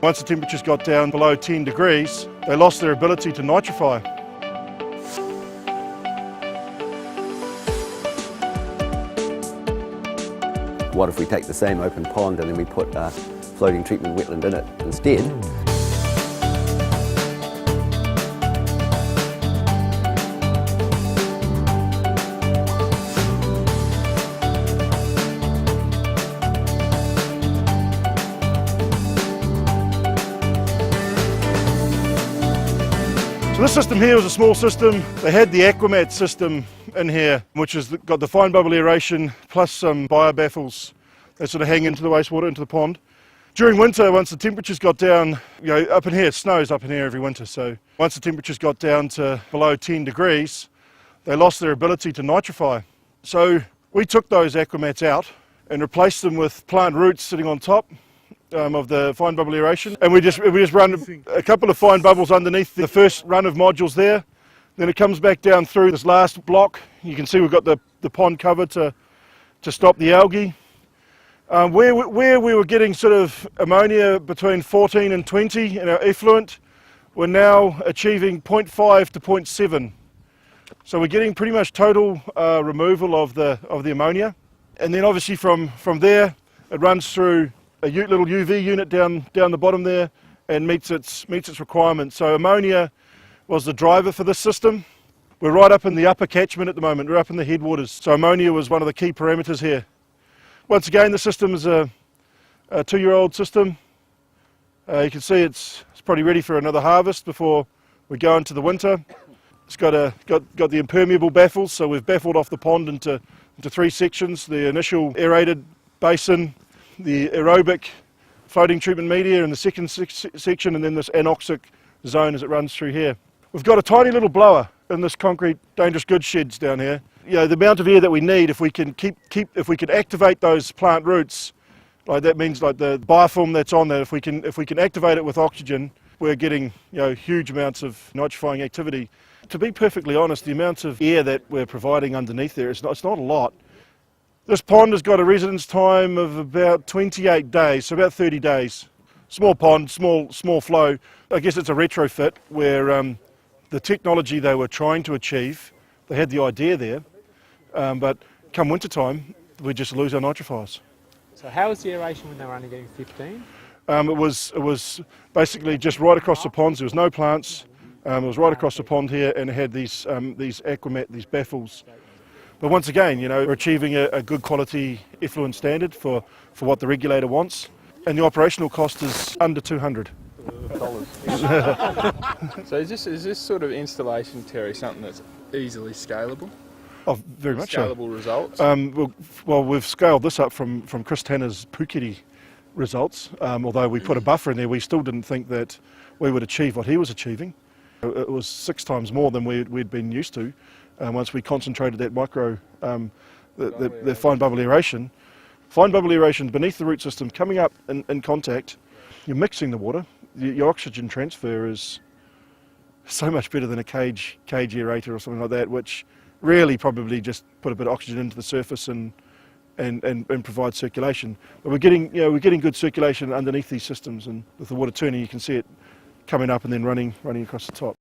Once the temperatures got down below 10 degrees, they lost their ability to nitrify. What if we take the same open pond and then we put a floating treatment wetland in it instead? So this system here was a small system. They had the Aquamat system in here, which has got the fine bubble aeration plus some biobaffles that sort of hang into the wastewater, into the pond. During winter, once the temperatures got down, up in here, it snows up in here every winter, so once the temperatures got down to below 10 degrees, they lost their ability to nitrify. So we took those Aquamats out and replaced them with plant roots sitting on top of the fine bubble aeration, and we just run a couple of fine bubbles underneath the first run of modules there. Then it comes back down through this last block. You can see we've got the pond cover to stop the algae. Where we were getting sort of ammonia between 14 and 20 in our effluent, we're now achieving 0.5 to 0.7. So we're getting pretty much total removal of the ammonia, and then obviously from there it runs through a little UV unit down the bottom there and meets its requirements. So ammonia was the driver for this system. We're right up in the upper catchment at the moment. We're up in the headwaters. So ammonia was one of the key parameters here. Once again, the system is a 2-year-old system. You can see it's probably ready for another harvest before we go into the winter. It's got the impermeable baffles, so we've baffled off the pond into 3 sections: the initial aerated basin, the aerobic floating treatment media in the second section, and then this anoxic zone as it runs through here. We've got a tiny little blower in this concrete dangerous goods sheds down here. The amount of air that we need, if we can if we can activate those plant roots, like that means like the biofilm that's on there, if we can activate it with oxygen, we're getting huge amounts of nitrifying activity. To be perfectly honest, the amount of air that we're providing underneath there, it's not a lot. This pond has got a residence time of about 28 days, so about 30 days. Small pond, small flow. I guess it's a retrofit where the technology they were trying to achieve, they had the idea there, but come winter time, we just lose our nitrifiers. So how was the aeration when they were only getting 15? It was basically just right across the ponds. There was no plants. It was right across the pond here, and it had these Aquamat, these baffles. But once again, we're achieving a good quality effluent standard for what the regulator wants, and the operational cost is under $200. So is this sort of installation, Terry, something that's easily scalable? Oh, very much so. Scalable results? Well, we've scaled this up from Chris Tanner's Puketi results. Although we put a buffer in there, we still didn't think that we would achieve what he was achieving. It was 6 times more than we'd been used to. Once we concentrated that the fine bubble aeration. Fine bubble aeration beneath the root system, coming up in contact, you're mixing the water. Your oxygen transfer is so much better than a cage aerator or something like that, which really probably just put a bit of oxygen into the surface and provide circulation. But we're getting good circulation underneath these systems, and with the water turning, you can see it coming up and then running across the top.